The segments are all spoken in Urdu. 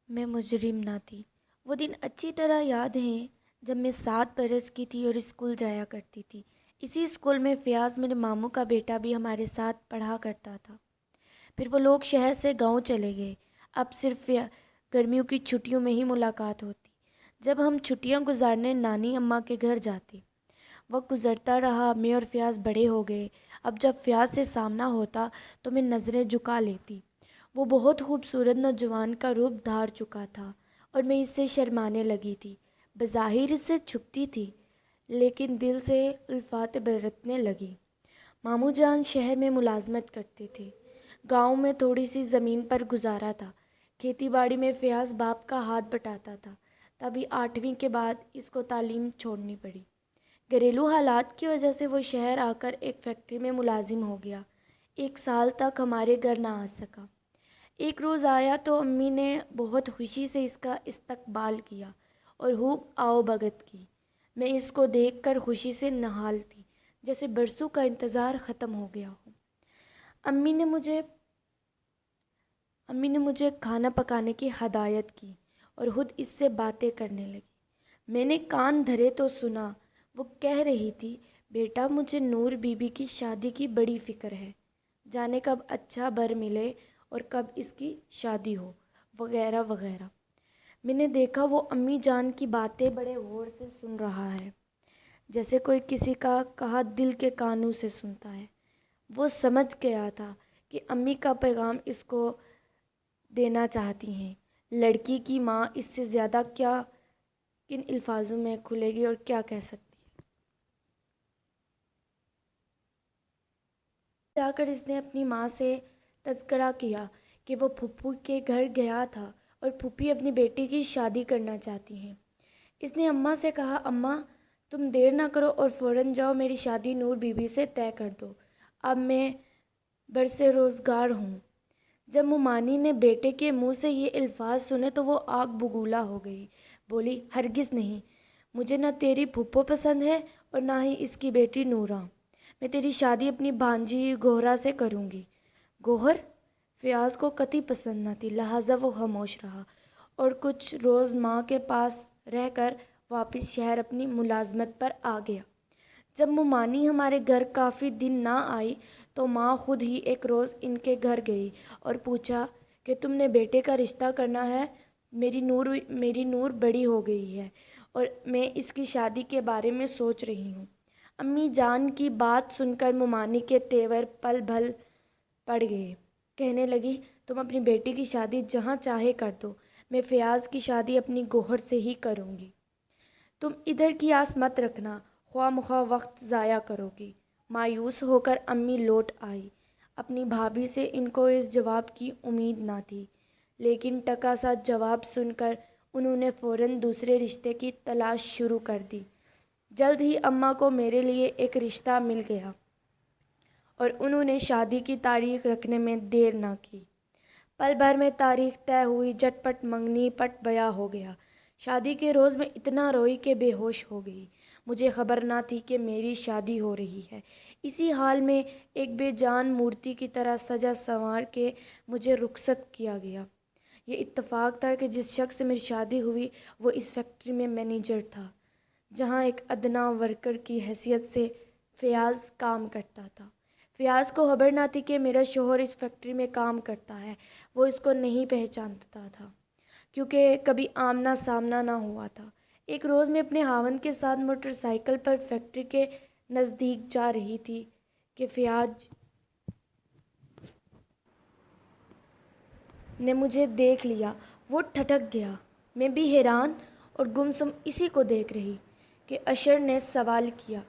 میں مجرم نہ تھی۔ وہ دن اچھی طرح یاد ہیں جب میں 7 برس کی تھی اور اسکول جایا کرتی تھی۔ اسی اسکول میں فیاض میرے ماموں کا بیٹا بھی ہمارے ساتھ پڑھا کرتا تھا۔ پھر وہ لوگ شہر سے گاؤں چلے گئے۔ اب صرف گرمیوں کی چھٹیوں میں ہی ملاقات ہوتی، جب ہم چھٹیاں گزارنے نانی اماں کے گھر جاتے۔ وقت گزرتا رہا، میں اور فیاض بڑے ہو گئے۔ اب جب فیاض سے سامنا ہوتا تو میں نظریں جھکا لیتی۔ وہ بہت خوبصورت نوجوان کا روپ دھار چکا تھا اور میں اس سے شرمانے لگی تھی۔ بظاہر اس سے چھپتی تھی، لیکن دل سے الفات برتنے لگی۔ ماموں جان شہر میں ملازمت کرتے تھے، گاؤں میں تھوڑی سی زمین پر گزارا تھا۔ کھیتی باڑی میں فیاض باپ کا ہاتھ بٹاتا تھا، تبھی 8ویں کے بعد اس کو تعلیم چھوڑنی پڑی۔ گھریلو حالات کی وجہ سے وہ شہر آ کر ایک فیکٹری میں ملازم ہو گیا۔ 1 سال تک ہمارے گھر نہ آ سکا۔ ایک روز آیا تو امی نے بہت خوشی سے اس کا استقبال کیا اور خوب آؤ بھگت کی۔ میں اس کو دیکھ کر خوشی سے نہال تھی، جیسے برسوں کا انتظار ختم ہو گیا ہو۔ امی نے مجھے کھانا پکانے کی ہدایت کی اور خود اس سے باتیں کرنے لگی۔ میں نے کان دھرے تو سنا، وہ کہہ رہی تھی، بیٹا مجھے نور بی بی کی شادی کی بڑی فکر ہے، جانے کب اچھا بر ملے اور کب اس کی شادی ہو، وغیرہ وغیرہ۔ میں نے دیکھا وہ امی جان کی باتیں بڑے غور سے سن رہا ہے، جیسے کوئی کسی کا کہا دل کے کانوں سے سنتا ہے۔ وہ سمجھ گیا تھا کہ امی کا پیغام اس کو دینا چاہتی ہیں۔ لڑکی کی ماں اس سے زیادہ کن الفاظوں میں کھلے گی اور کیا کہہ سکتی ہے۔ جا کر اس نے اپنی ماں سے تذکرہ کیا کہ وہ پھپھو کے گھر گیا تھا اور پھوپھی اپنی بیٹی کی شادی کرنا چاہتی ہیں۔ اس نے اماں سے کہا، اماں تم دیر نہ کرو اور فوراً جاؤ، میری شادی نور بی بی سے طے کر دو، اب میں برسے روزگار ہوں۔ جب مومانی نے بیٹے کے منہ سے یہ الفاظ سنے تو وہ آگ بگولا ہو گئی۔ بولی، ہرگز نہیں، مجھے نہ تیری پھپھو پسند ہے اور نہ ہی اس کی بیٹی نورا۔ میں تیری شادی اپنی بھانجی گوہرا سے کروں گی۔ گوہر فیاض کو قطعی پسند نہ تھی، لہٰذا وہ خاموش رہا اور کچھ روز ماں کے پاس رہ کر واپس شہر اپنی ملازمت پر آ گیا۔ جب مومانی ہمارے گھر کافی دن نہ آئی تو ماں خود ہی ایک روز ان کے گھر گئی اور پوچھا کہ تم نے بیٹے کا رشتہ کرنا ہے؟ میری نور بڑی ہو گئی ہے اور میں اس کی شادی کے بارے میں سوچ رہی ہوں۔ امی جان کی بات سن کر مومانی کے تیور پل بھل پڑ گئے۔ کہنے لگی، تم اپنی بیٹی کی شادی جہاں چاہے کر دو، میں فیاض کی شادی اپنی گوہر سے ہی کروں گی۔ تم ادھر کی آس مت رکھنا، خواہ مخواہ وقت ضائع کرو گی۔ مایوس ہو کر امی لوٹ آئی۔ اپنی بھابھی سے ان کو اس جواب کی امید نہ تھی، لیکن ٹکا سا جواب سن کر انہوں نے فوراً دوسرے رشتے کی تلاش شروع کر دی۔ جلد ہی اماں کو میرے لیے ایک رشتہ مل گیا اور انہوں نے شادی کی تاریخ رکھنے میں دیر نہ کی۔ پل بھر میں تاریخ طے ہوئی، جھٹ پٹ منگنی پٹ بیاہ ہو گیا۔ شادی کے روز میں اتنا روئی کہ بے ہوش ہو گئی۔ مجھے خبر نہ تھی کہ میری شادی ہو رہی ہے۔ اسی حال میں ایک بے جان مورتی کی طرح سجا سنوار کے مجھے رخصت کیا گیا۔ یہ اتفاق تھا کہ جس شخص سے میری شادی ہوئی وہ اس فیکٹری میں مینیجر تھا، جہاں ایک ادنیٰ ورکر کی حیثیت سے فیاض کام کرتا تھا۔ فیاض کو خبر نہ تھی کہ میرا شوہر اس فیکٹری میں کام کرتا ہے۔ وہ اس کو نہیں پہچانتا تھا کیونکہ کبھی آمنا سامنا نہ ہوا تھا۔ ایک روز میں اپنے خاوند کے ساتھ موٹر سائیکل پر فیکٹری کے نزدیک جا رہی تھی کہ فیاض نے مجھے دیکھ لیا۔ وہ ٹھٹک گیا۔ میں بھی حیران اور گمسم اسی کو دیکھ رہی کہ اشر نے سوال کیا،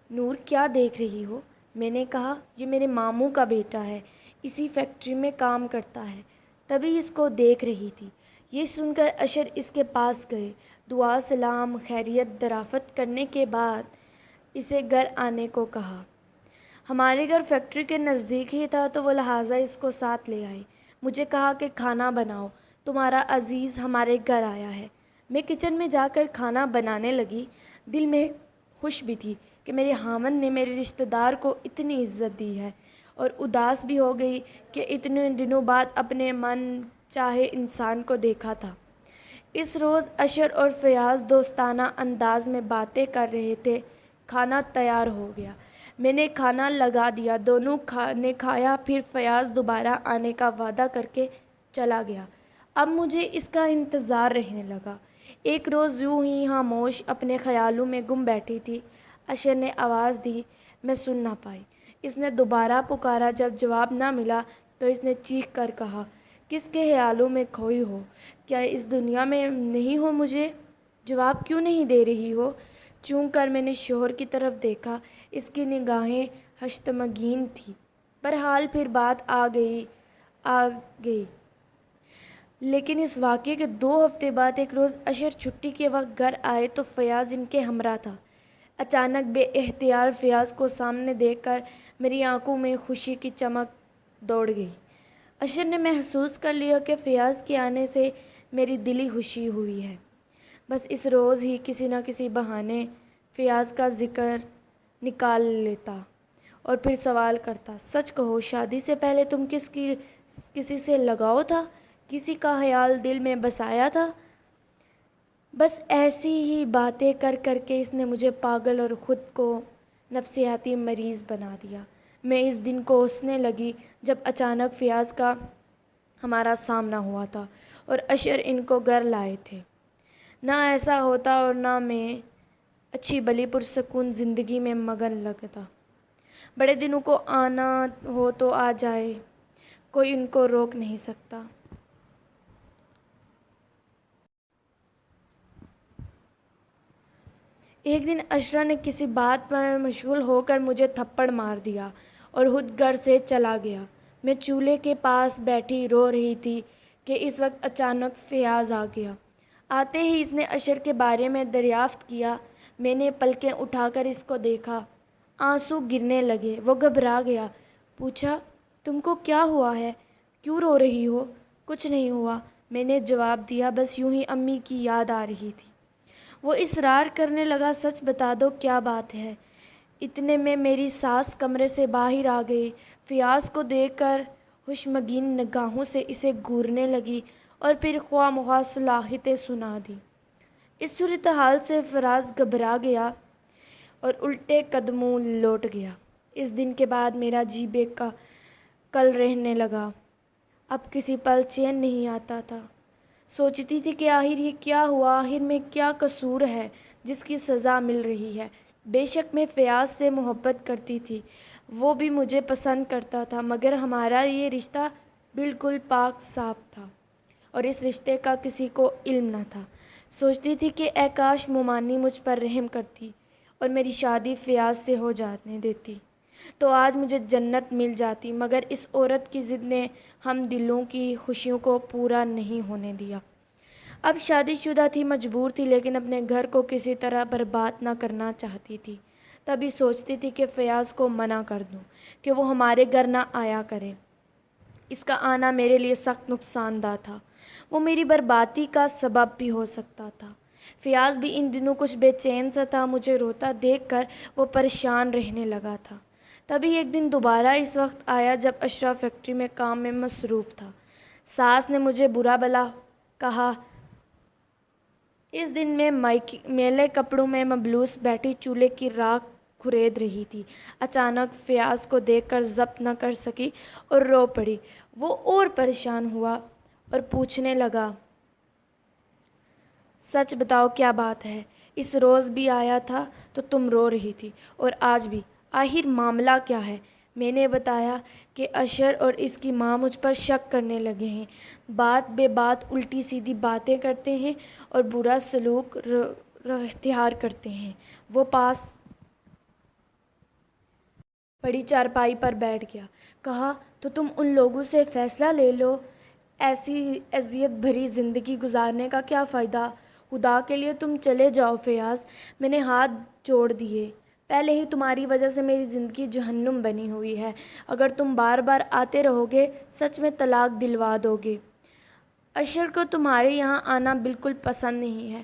نور کیا دیکھ رہی ہو؟ میں نے کہا، یہ میرے ماموں کا بیٹا ہے، اسی فیکٹری میں کام کرتا ہے، تبھی اس کو دیکھ رہی تھی۔ یہ سن کر اشر اس کے پاس گئے، دعا سلام خیریت درافت کرنے کے بعد اسے گھر آنے کو کہا۔ ہمارے گھر فیکٹری کے نزدیک ہی تھا تو وہ لہٰذا اس کو ساتھ لے آئے۔ مجھے کہا کہ کھانا بناؤ، تمہارا عزیز ہمارے گھر آیا ہے۔ میں کچن میں جا کر کھانا بنانے لگی۔ دل میں خوش بھی تھی کہ میرے خاوند نے میرے رشتہ دار کو اتنی عزت دی ہے، اور اداس بھی ہو گئی کہ اتنے دنوں بعد اپنے من چاہے انسان کو دیکھا تھا۔ اس روز اشر اور فیاض دوستانہ انداز میں باتیں کر رہے تھے۔ کھانا تیار ہو گیا، میں نے کھانا لگا دیا، دونوں نے کھایا، پھر فیاض دوبارہ آنے کا وعدہ کر کے چلا گیا۔ اب مجھے اس کا انتظار رہنے لگا۔ ایک روز یوں ہی خاموش اپنے خیالوں میں گم بیٹھی تھی، اشر نے آواز دی، میں سن نہ پائی۔ اس نے دوبارہ پکارا، جب جواب نہ ملا تو اس نے چیخ کر کہا، کس کے خیالوں میں کھوئی ہو؟ کیا اس دنیا میں نہیں ہو؟ مجھے جواب کیوں نہیں دے رہی ہو؟ چونک کر میں نے شوہر کی طرف دیکھا، اس کی نگاہیں حشمگین تھیں۔ بہرحال پھر بات آ گئی۔ لیکن اس واقعے کے 2 ہفتے بعد ایک روز اشر چھٹی کے وقت گھر آئے تو فیاض ان کے ہمراہ تھا۔ اچانک بے اختیار فیاض کو سامنے دیکھ کر میری آنکھوں میں خوشی کی چمک دوڑ گئی۔ اشر نے محسوس کر لیا کہ فیاض کے آنے سے میری دلی خوشی ہوئی ہے۔ بس اس روز ہی کسی نہ کسی بہانے فیاض کا ذکر نکال لیتا اور پھر سوال کرتا، سچ کہو شادی سے پہلے تم کسی سے لگاؤ تھا؟ کسی کا خیال دل میں بسایا تھا؟ بس ایسی ہی باتیں کر کر کے اس نے مجھے پاگل اور خود کو نفسیاتی مریض بنا دیا۔ میں اس دن کوسنے لگی جب اچانک فیاض کا ہمارا سامنا ہوا تھا اور اشر ان کو گھر لائے تھے۔ نہ ایسا ہوتا اور نہ میں اچھی بھلی پرسکون زندگی میں مگن لگتا۔ بڑے دنوں کو آنا ہو تو آ جائے، کوئی ان کو روک نہیں سکتا۔ ایک دن اشرا نے کسی بات پر مشغول ہو کر مجھے تھپڑ مار دیا اور خود گھر سے چلا گیا۔ میں چولہے کے پاس بیٹھی رو رہی تھی کہ اس وقت اچانک فیاض آ گیا۔ آتے ہی اس نے اشر کے بارے میں دریافت کیا۔ میں نے پلکیں اٹھا کر اس کو دیکھا، آنسو گرنے لگے۔ وہ گھبرا گیا، پوچھا، تم کو کیا ہوا ہے؟ کیوں رو رہی ہو؟ کچھ نہیں ہوا، میں نے جواب دیا، بس یوں ہی امی کی یاد آ رہی تھی۔ وہ اصرار کرنے لگا، سچ بتا دو کیا بات ہے؟ اتنے میں میری ساس کمرے سے باہر آ گئی، فیاض کو دیکھ کر خشمگین نگاہوں سے اسے گھورنے لگی اور پھر خواہ مخواہ صلاحیتیں سنا دی۔ اس صورتحال سے فیاض گھبرا گیا اور الٹے قدموں لوٹ گیا۔ اس دن کے بعد میرا جی بے کل رہنے لگا۔ اب کسی پل چین نہیں آتا تھا۔ سوچتی تھی کہ آخر یہ کیا ہوا، آخر میں کیا قصور ہے جس کی سزا مل رہی ہے۔ بے شک میں فیاض سے محبت کرتی تھی، وہ بھی مجھے پسند کرتا تھا، مگر ہمارا یہ رشتہ بالکل پاک صاف تھا اور اس رشتے کا کسی کو علم نہ تھا۔ سوچتی تھی کہ اے کاش مومانی مجھ پر رحم کرتی اور میری شادی فیاض سے ہو جانے دیتی تو آج مجھے جنت مل جاتی، مگر اس عورت کی ضد نے ہم دلوں کی خوشیوں کو پورا نہیں ہونے دیا۔ اب شادی شدہ تھی، مجبور تھی، لیکن اپنے گھر کو کسی طرح برباد نہ کرنا چاہتی تھی۔ تبھی سوچتی تھی کہ فیاض کو منع کر دوں کہ وہ ہمارے گھر نہ آیا کرے۔ اس کا آنا میرے لیے سخت نقصان دہ تھا، وہ میری بربادی کا سبب بھی ہو سکتا تھا۔ فیاض بھی ان دنوں کچھ بے چین سا تھا، مجھے روتا دیکھ کر وہ پریشان رہنے لگا تھا۔ تبھی ایک دن دوبارہ اس وقت آیا جب اشرا فیکٹری میں کام میں مصروف تھا۔ ساس نے مجھے برا بھلا کہا۔ اس دن میں میلے کپڑوں میں ملبوس بیٹھی چولہے کی راکھ کھرید رہی تھی۔ اچانک فیاض کو دیکھ کر ضبط نہ کر سکی اور رو پڑی۔ وہ اور پریشان ہوا اور پوچھنے لگا، سچ بتاؤ کیا بات ہے؟ اس روز بھی آیا تھا تو تم رو رہی تھی اور آج بھی، آخر معاملہ کیا ہے؟ میں نے بتایا کہ اشر اور اس کی ماں مجھ پر شک کرنے لگے ہیں، بات بے بات الٹی سیدھی باتیں کرتے ہیں اور برا سلوک اختیار کرتے ہیں۔ وہ پاس پڑی چارپائی پر بیٹھ گیا، کہا، تو تم ان لوگوں سے فیصلہ لے لو، ایسی اذیت بھری زندگی گزارنے کا کیا فائدہ؟ خدا کے لیے تم چلے جاؤ فیاض، میں نے ہاتھ جوڑ دیے، پہلے ہی تمہاری وجہ سے میری زندگی جہنم بنی ہوئی ہے، اگر تم بار بار آتے رہو گے سچ میں طلاق دلوا دو گے۔ اشر کو تمہارے یہاں آنا بالکل پسند نہیں ہے۔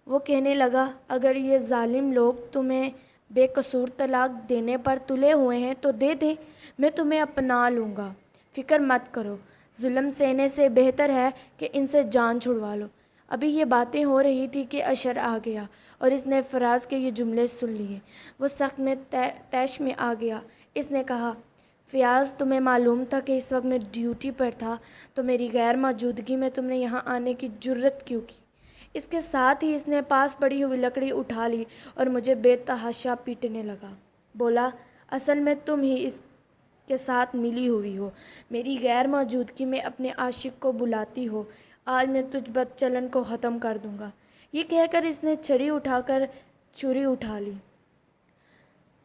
وہ کہنے لگا، اگر یہ ظالم لوگ تمہیں بے قصور طلاق دینے پر تلے ہوئے ہیں تو دے دیں، میں تمہیں اپنا لوں گا، فکر مت کرو، ظلم سہنے سے بہتر ہے کہ ان سے جان چھڑوا لو۔ ابھی یہ باتیں ہو رہی تھی کہ اشر آ گیا اور اس نے فراز کے یہ جملے سن لیے۔ وہ سخت میں طیش میں آ گیا۔ اس نے کہا، فیاض، تمہیں معلوم تھا کہ اس وقت میں ڈیوٹی پر تھا تو میری غیر موجودگی میں تم نے یہاں آنے کی جرت کیوں کی؟ اس کے ساتھ ہی اس نے پاس پڑی ہوئی لکڑی اٹھا لی اور مجھے بے تحاشا پیٹنے لگا۔ بولا، اصل میں تم ہی اس کے ساتھ ملی ہوئی ہو، میری غیر موجودگی میں اپنے عاشق کو بلاتی ہو، آج میں تجھ بد چلن کو ختم کر دوں گا۔ یہ کہہ کر اس نے چھری اٹھا کر چھری اٹھا لی۔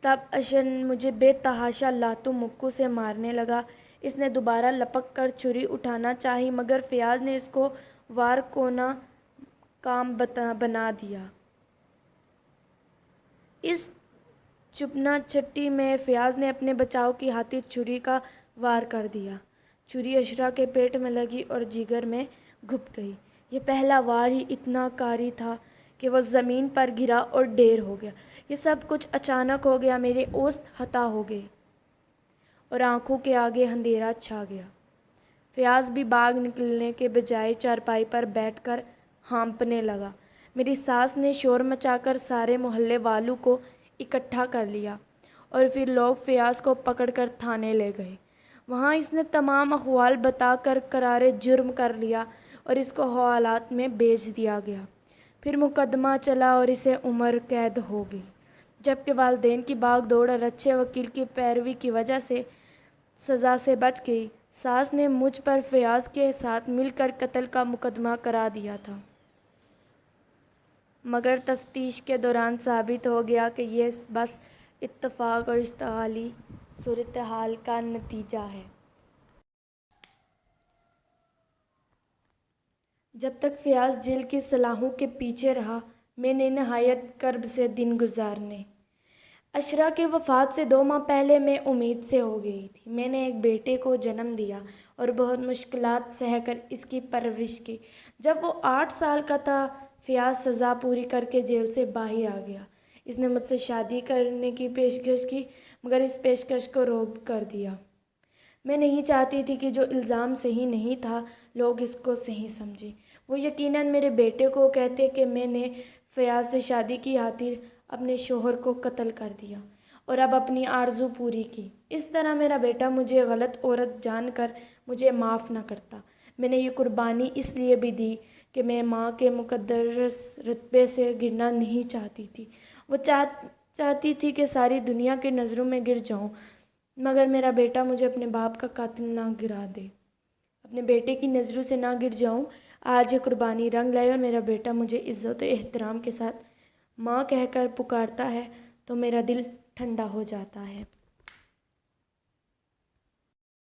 تب اشر مجھے بے تحاشا لاتوں مکوں سے مارنے لگا۔ اس نے دوبارہ لپک کر چھری اٹھانا چاہی مگر فیاض نے اس کو وار کونا کام بنا دیا۔ اس چپنا چٹی میں فیاض نے اپنے بچاؤ کی خاطر چھری کا وار کر دیا۔ چھری اشرا کے پیٹ میں لگی اور جگر میں گھپ گئی۔ یہ پہلا وار ہی اتنا کاری تھا کہ وہ زمین پر گرا اور ڈھیر ہو گیا۔ یہ سب کچھ اچانک ہو گیا، میرے ہوش ہتا ہو گئے اور آنکھوں کے آگے اندھیرا چھا گیا۔ فیاض بھی باغ نکلنے کے بجائے چارپائی پر بیٹھ کر ہانپنے لگا۔ میری ساس نے شور مچا کر سارے محلے والوں کو اکٹھا کر لیا اور پھر لوگ فیاض کو پکڑ کر تھانے لے گئے۔ وہاں اس نے تمام احوال بتا کر قرار جرم کر لیا اور اس کو حوالات میں بھیج دیا گیا۔ پھر مقدمہ چلا اور اسے عمر قید ہو گئی، جبکہ والدین کی بھاگ دوڑ اور اچھے وکیل کی پیروی کی وجہ سے سزا سے بچ گئی۔ ساس نے مجھ پر فیاض کے ساتھ مل کر قتل کا مقدمہ کرا دیا تھا، مگر تفتیش کے دوران ثابت ہو گیا کہ یہ بس اتفاق اور اشتعالی صورتحال کا نتیجہ ہے۔ جب تک فیاض جیل کی سلاخوں کے پیچھے رہا، میں نے نہایت کرب سے دن گزارنے۔ اشرا کی وفات سے 2 ماہ پہلے میں امید سے ہو گئی تھی۔ میں نے ایک بیٹے کو جنم دیا اور بہت مشکلات سہہ کر اس کی پرورش کی۔ جب وہ 8 سال کا تھا، فیاض سزا پوری کر کے جیل سے باہر آ گیا۔ اس نے مجھ سے شادی کرنے کی پیشکش کی مگر اس پیشکش کو رد کر دیا۔ میں نہیں چاہتی تھی کہ جو الزام صحیح نہیں تھا لوگ اس کو صحیح سمجھیں۔ وہ یقیناً میرے بیٹے کو کہتے کہ میں نے فیاض سے شادی کی خاطر اپنے شوہر کو قتل کر دیا اور اب اپنی آرزو پوری کی۔ اس طرح میرا بیٹا مجھے غلط عورت جان کر مجھے معاف نہ کرتا۔ میں نے یہ قربانی اس لیے بھی دی کہ میں ماں کے مقدس رتبے سے گرنا نہیں چاہتی تھی۔ وہ چاہتی تھی کہ ساری دنیا کی نظروں میں گر جاؤں مگر میرا بیٹا مجھے اپنے باپ کا قاتل نہ گرا دے۔ اپنے بیٹے کی نظروں سے نہ گر جاؤں۔ آج یہ قربانی رنگ لائی اور میرا بیٹا مجھے عزت و احترام کے ساتھ ماں کہہ کر پکارتا ہے تو میرا دل ٹھنڈا ہو جاتا ہے۔